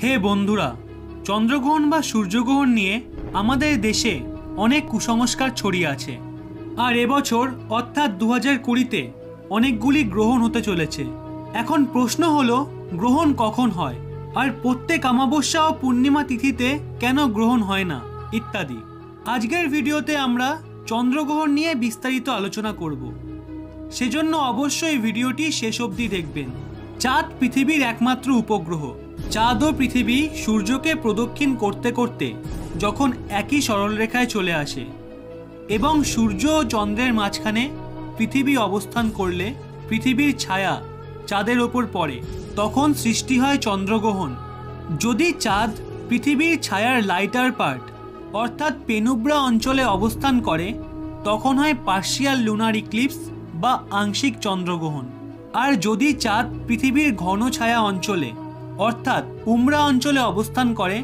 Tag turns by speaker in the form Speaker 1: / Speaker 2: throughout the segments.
Speaker 1: হে বন্ধুরা, চন্দ্রগ্রহণ বা সূর্যগ্রহণ নিয়ে আমাদের দেশে অনেক কুসংস্কার ছড়িয়ে আছে। আর এবছর অর্থাৎ 2020-তে অনেকগুলি গ্রহণ হতে চলেছে। এখন প্রশ্ন হলো, গ্রহণ কখন হয়, আর প্রত্যেক অমাবস্যা ও পূর্ণিমা তিথিতে কেন গ্রহণ হয় না, ইত্যাদি। আজকের ভিডিওতে আমরা চন্দ্রগ্রহণ নিয়ে বিস্তারিত আলোচনা করব। সেজন্য অবশ্যই ভিডিওটি শেষ অবধি দেখবেন। চাঁদ পৃথিবীর একমাত্র উপগ্রহ। চাঁদ ও পৃথিবী সূর্যকে প্রদক্ষিণ করতে করতে যখন একই সরলরেখায় চলে আসে এবং সূর্য ও চন্দ্রের মাঝখানে পৃথিবী অবস্থান করলে পৃথিবীর ছায়া চাঁদের ওপর পড়ে, তখন সৃষ্টি হয় চন্দ্রগ্রহণ। যদি চাঁদ পৃথিবীর ছায়ার লাইটার পার্ট অর্থাৎ পেনুব্রা অঞ্চলে অবস্থান করে, তখন হয় পার্শিয়াল লুনার ইক্লিপস বা আংশিক চন্দ্রগ্রহণ। আর যদি চাঁদ পৃথিবীর ঘন ছায়া অঞ্চলে অর্থাৎ উমরা অঞ্চলে অবস্থান করে,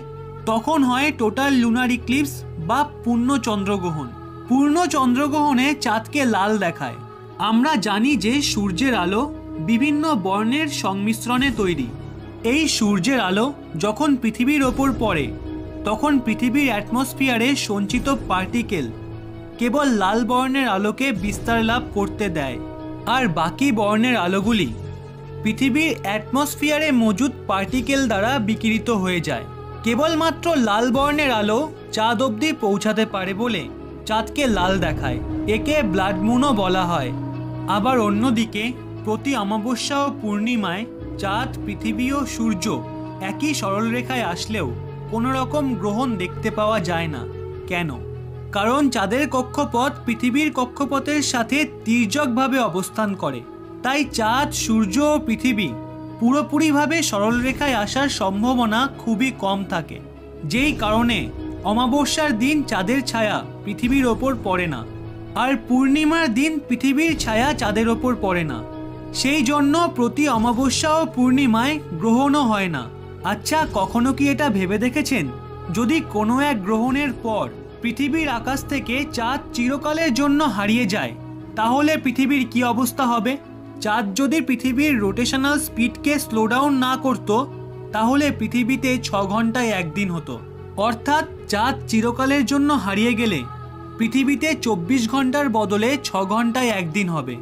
Speaker 1: তখন হয় টোটাল লুনার ইক্লিপস বা পূর্ণ চন্দ্রগ্রহণ। পূর্ণ চন্দ্রগ্রহণে চাঁদকে লাল দেখায়। আমরা জানি যে সূর্যের আলো বিভিন্ন বর্ণের সংমিশ্রণে তৈরি। এই সূর্যের আলো যখন পৃথিবীর ওপর পড়ে, তখন পৃথিবীর অ্যাটমসফিয়ারে সঞ্চিত পার্টিকেল কেবল লাল বর্ণের আলোকে বিস্তার লাভ করতে দেয়, আর বাকি বর্ণের আলোগুলি পৃথিবীর অ্যাটমসফিয়ারে মজুদ পার্টিকেল দ্বারা বিকিরিত হয়ে যায়। কেবলমাত্র লাল বর্ণের আলো চাঁদ অবধি পৌঁছাতে পারে বলে চাঁদকে লাল দেখায়। একে ব্লাড মুনও বলা হয়। আবার অন্যদিকে প্রতি অমাবস্যা ও পূর্ণিমায় চাঁদ, পৃথিবী ও সূর্য একই সরলরেখায় আসলেও কোনো রকম গ্রহণ দেখতে পাওয়া যায় না। কেন? কারণ চাঁদের কক্ষপথ পৃথিবীর কক্ষপথের সাথে তির্যকভাবে অবস্থান করে। তাই চাঁদ, সূর্য ও পৃথিবী পুরোপুরিভাবে সরলরেখায় আসার সম্ভাবনা খুবই কম থাকে, যেই কারণে অমাবস্যার দিন চাঁদের ছায়া পৃথিবীর ওপর পড়ে না, আর পূর্ণিমার দিন পৃথিবীর ছায়া চাঁদের ওপর পড়ে না। সেই জন্য প্রতি অমাবস্যা ও পূর্ণিমায় গ্রহণও হয় না। আচ্ছা, কখনো কি এটা ভেবে দেখেছেন, যদি কোনো এক গ্রহণের পর পৃথিবীর আকাশ থেকে চাঁদ চিরকালের জন্য হারিয়ে যায়, তাহলে পৃথিবীর কি অবস্থা হবে? চাঁদ যদি পৃথিবীর রোটেশনাল স্পিডকে স্লো ডাউন না করত, তাহলে পৃথিবীতে 6 ঘন্টায় একদিন হতো। অর্থাৎ চাঁদ চিরকালের জন্য হারিয়ে গেলে পৃথিবীতে 24 ঘন্টার বদলে 6 ঘন্টায় একদিন হবে।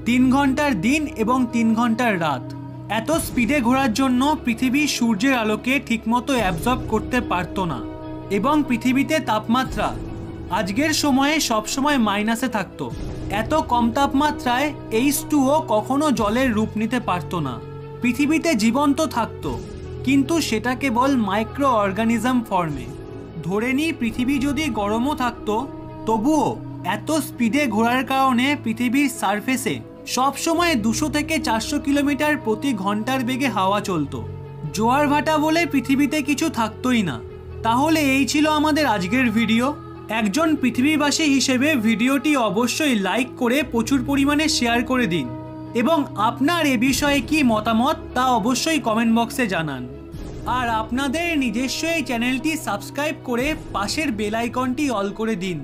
Speaker 1: 3 ঘন্টার দিন এবং 3 ঘন্টার রাত। এত স্পিডে ঘোরার জন্য পৃথিবী সূর্যের আলোকে ঠিকমতো অ্যাবজর্ব করতে পারত না, এবং পৃথিবীতে তাপমাত্রা আজকের সময়ে সবসময় মাইনাসে থাকতো। এত কম তাপমাত্রায় H2O কখনো জলের রূপ নিতে পারত না। পৃথিবীতে জীবন্ত থাকতো, কিন্তু সেটা কেবল মাইক্রো অর্গানিজম ফর্মে। ধরে নিই পৃথিবী যদি গরমও থাকতো, তবুও এত স্পিডে ঘোরার কারণে পৃথিবীর সারফেসে সবসময় 200 থেকে 400 কিলোমিটার প্রতি ঘন্টার বেগে হাওয়া চলতো। জোয়ার ভাটা বলে পৃথিবীতে কিছু থাকতোই না। তাহলে এই ছিল আমাদের আজকের ভিডিও। একজন পৃথিবীবাসী হিসেবে ভিডিওটি অবশ্যই লাইক করে প্রচুর পরিমাণে শেয়ার করে দিন, এবং আপনার এ বিষয়ে কি মতামত তা অবশ্যই কমেন্ট বক্সে জানান। আর আপনাদের নিজস্ব এই চ্যানেলটি সাবস্ক্রাইব করে পাশের বেল আইকনটি অল করে দিন।